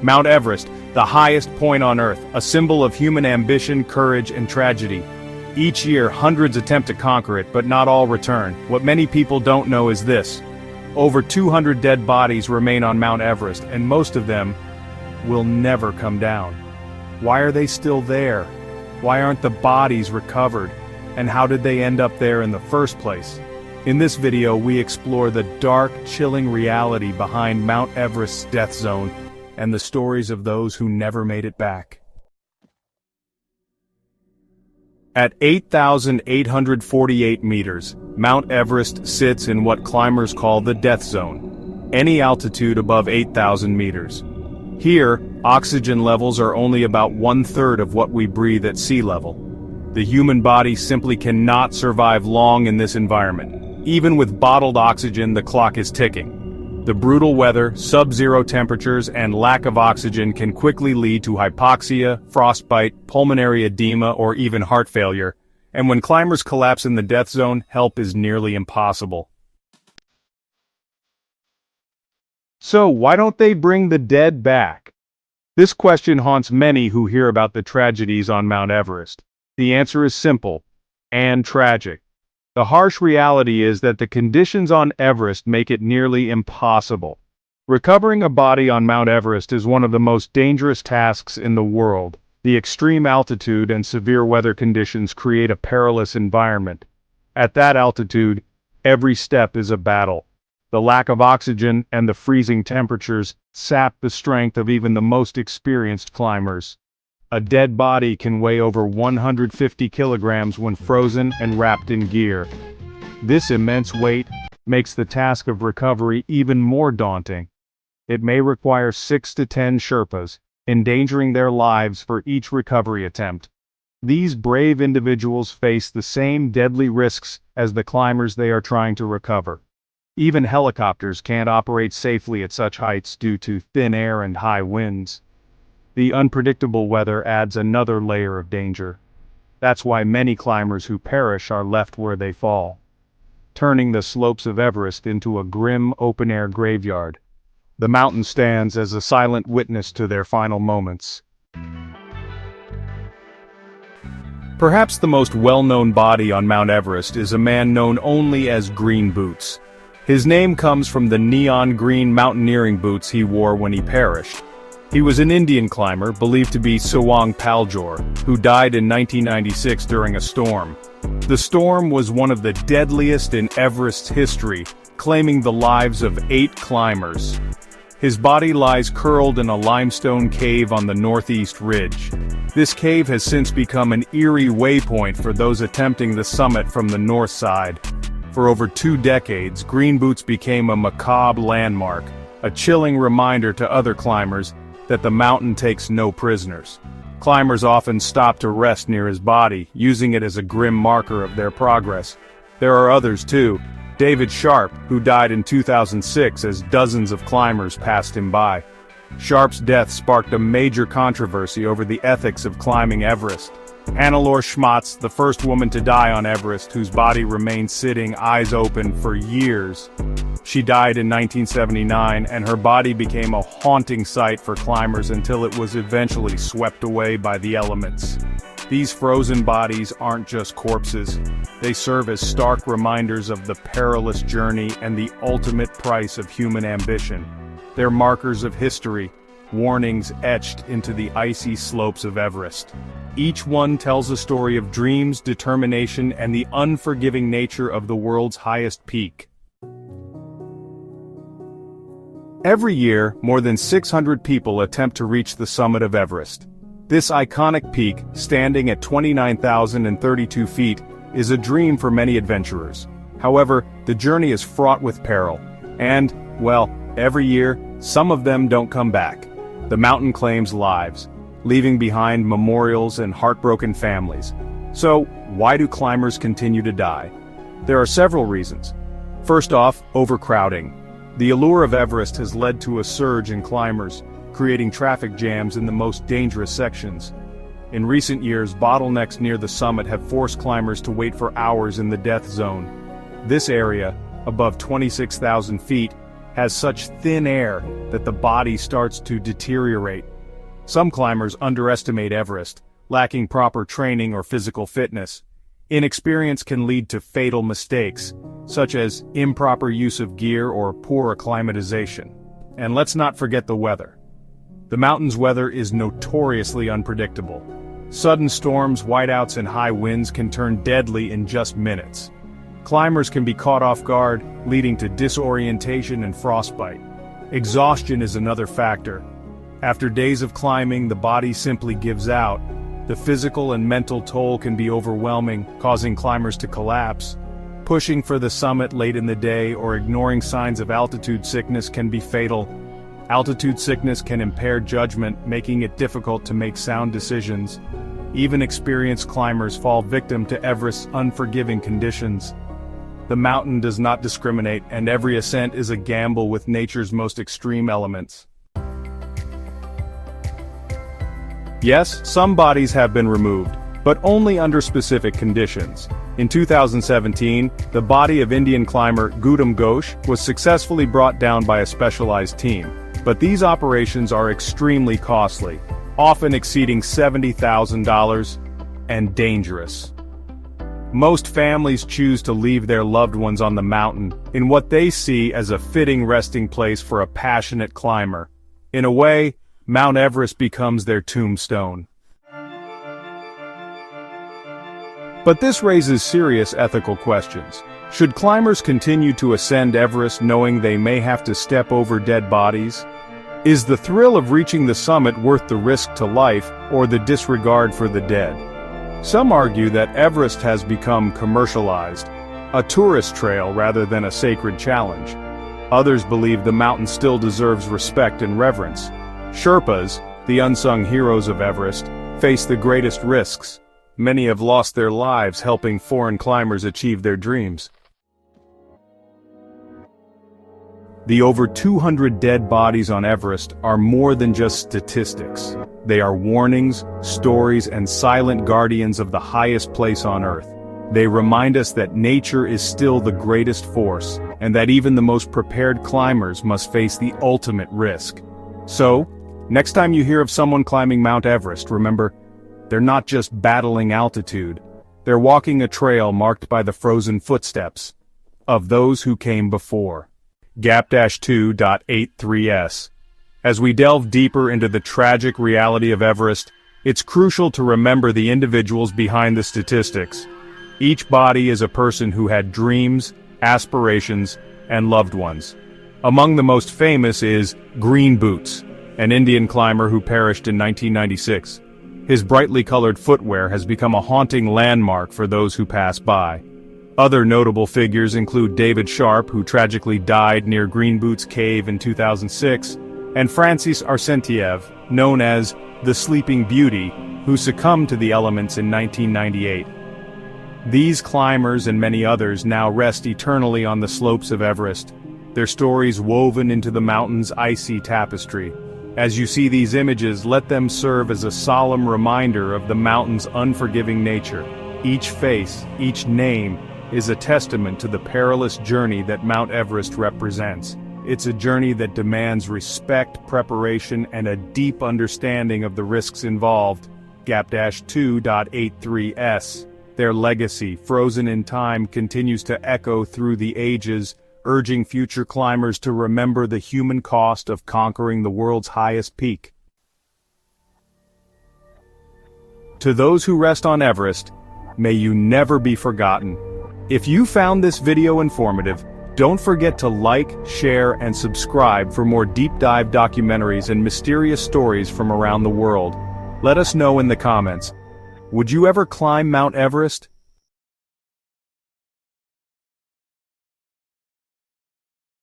Mount Everest, the highest point on Earth, a symbol of human ambition, courage, and tragedy. Each year, hundreds attempt to conquer it, but not all return. What many people don't know is this: over 200 dead bodies remain on Mount Everest, and most of them will never come down. Why are they still there? Why aren't the bodies recovered? And how did they end up there in the first place? In this video, we explore the dark, chilling reality behind Mount Everest's death zone, and the stories of those who never made it back. At 8,848 meters, Mount Everest sits in what climbers call the death zone, any altitude above 8,000 meters. Here, oxygen levels are only about 1/3 of what we breathe at sea level. The human body simply cannot survive long in this environment. Even with bottled oxygen, the clock is ticking. The brutal weather, sub-zero temperatures, and lack of oxygen can quickly lead to hypoxia, frostbite, pulmonary edema, or even heart failure. And when climbers collapse in the death zone, help is nearly impossible. So why don't they bring the dead back? This question haunts many who hear about the tragedies on Mount Everest. The answer is simple and tragic. The harsh reality is that the conditions on Everest make it nearly impossible. Recovering a body on Mount Everest is one of the most dangerous tasks in the world. The extreme altitude and severe weather conditions create a perilous environment. At that altitude, every step is a battle. The lack of oxygen and the freezing temperatures sap the strength of even the most experienced climbers. A dead body can weigh over 150 kilograms when frozen and wrapped in gear. This immense weight makes the task of recovery even more daunting. It may require 6 to 10 Sherpas, endangering their lives for each recovery attempt. These brave individuals face the same deadly risks as the climbers they are trying to recover. Even helicopters can't operate safely at such heights due to thin air and high winds. The unpredictable weather adds another layer of danger. That's why many climbers who perish are left where they fall, turning the slopes of Everest into a grim open-air graveyard. The mountain stands as a silent witness to their final moments. Perhaps the most well-known body on Mount Everest is a man known only as Green Boots. His name comes from the neon green mountaineering boots he wore when he perished. He was an Indian climber believed to be Sawang Paljor, who died in 1996 during a storm. The storm was one of the deadliest in Everest's history, claiming the lives of 8 climbers. His body lies curled in a limestone cave on the northeast ridge. This cave has since become an eerie waypoint for those attempting the summit from the north side. For over 2 decades, Green Boots became a macabre landmark, a chilling reminder to other climbers that the mountain takes no prisoners. Climbers often stop to rest near his body, using it as a grim marker of their progress. There are others too. David Sharp, who died in 2006 as dozens of climbers passed him by. Sharp's death sparked a major controversy over the ethics of climbing Everest. Hannelore Schmatz, the first woman to die on Everest, whose body remained sitting, eyes open, for years. She died in 1979, and her body became a haunting sight for climbers until it was eventually swept away by the elements. These frozen bodies aren't just corpses. They serve as stark reminders of the perilous journey and the ultimate price of human ambition. They're markers of history, warnings etched into the icy slopes of Everest. Each one tells a story of dreams, determination, and the unforgiving nature of the world's highest peak. Every year, more than 600 people attempt to reach the summit of Everest. This iconic peak, standing at 29,032 feet, is a dream for many adventurers. However, the journey is fraught with peril. And, well, every year, some of them don't come back. The mountain claims lives, leaving behind memorials and heartbroken families. So, why do climbers continue to die? There are several reasons. First off, overcrowding. The allure of Everest has led to a surge in climbers, creating traffic jams in the most dangerous sections. In recent years, bottlenecks near the summit have forced climbers to wait for hours in the death zone. This area, above 26,000 feet, has such thin air that the body starts to deteriorate. Some climbers underestimate Everest, lacking proper training or physical fitness. Inexperience can lead to fatal mistakes, such as improper use of gear or poor acclimatization. And let's not forget the weather. The mountain's weather is notoriously unpredictable. Sudden storms, whiteouts, and high winds can turn deadly in just minutes. Climbers can be caught off guard, leading to disorientation and frostbite. Exhaustion is another factor. After days of climbing, the body simply gives out. The physical and mental toll can be overwhelming, causing climbers to collapse. Pushing for the summit late in the day or ignoring signs of altitude sickness can be fatal. Altitude sickness can impair judgment, making it difficult to make sound decisions. Even experienced climbers fall victim to Everest's unforgiving conditions. The mountain does not discriminate, and every ascent is a gamble with nature's most extreme elements. Yes, some bodies have been removed, but only under specific conditions. In 2017, the body of Indian climber Gautam Ghosh was successfully brought down by a specialized team. But these operations are extremely costly, often exceeding $70,000, and dangerous. Most families choose to leave their loved ones on the mountain in what they see as a fitting resting place for a passionate climber. In a way, Mount Everest becomes their tombstone. But this raises serious ethical questions. Should climbers continue to ascend Everest knowing they may have to step over dead bodies? Is the thrill of reaching the summit worth the risk to life or the disregard for the dead? Some argue that Everest has become commercialized, a tourist trail rather than a sacred challenge. Others believe the mountain still deserves respect and reverence. Sherpas, the unsung heroes of Everest, face the greatest risks. Many have lost their lives helping foreign climbers achieve their dreams. The over 200 dead bodies on Everest are more than just statistics. They are warnings, stories, and silent guardians of the highest place on Earth. They remind us that nature is still the greatest force, and that even the most prepared climbers must face the ultimate risk. So, next time you hear of someone climbing Mount Everest, remember, they're not just battling altitude. They're walking a trail marked by the frozen footsteps of those who came before. Gap-2.83s. As we delve deeper into the tragic reality of Everest, it's crucial to remember the individuals behind the statistics. Each body is a person who had dreams, aspirations, and loved ones. Among the most famous is Green Boots, an Indian climber who perished in 1996. His brightly colored footwear has become a haunting landmark for those who pass by. Other notable figures include David Sharp, who tragically died near Green Boots Cave in 2006, and Francis Arsentiev, known as the Sleeping Beauty, who succumbed to the elements in 1998. These climbers and many others now rest eternally on the slopes of Everest, their stories woven into the mountain's icy tapestry. As you see these images, let them serve as a solemn reminder of the mountain's unforgiving nature. Each face, each name, is a testament to the perilous journey that Mount Everest represents. It's a journey that demands respect, preparation, and a deep understanding of the risks involved. Gap-2.83s. Their legacy, frozen in time, continues to echo through the ages, urging future climbers to remember the human cost of conquering the world's highest peak. To those who rest on Everest, may you never be forgotten. If you found this video informative, don't forget to like, share, and subscribe for more deep dive documentaries and mysterious stories from around the world. Let us know in the comments. Would you ever climb Mount Everest?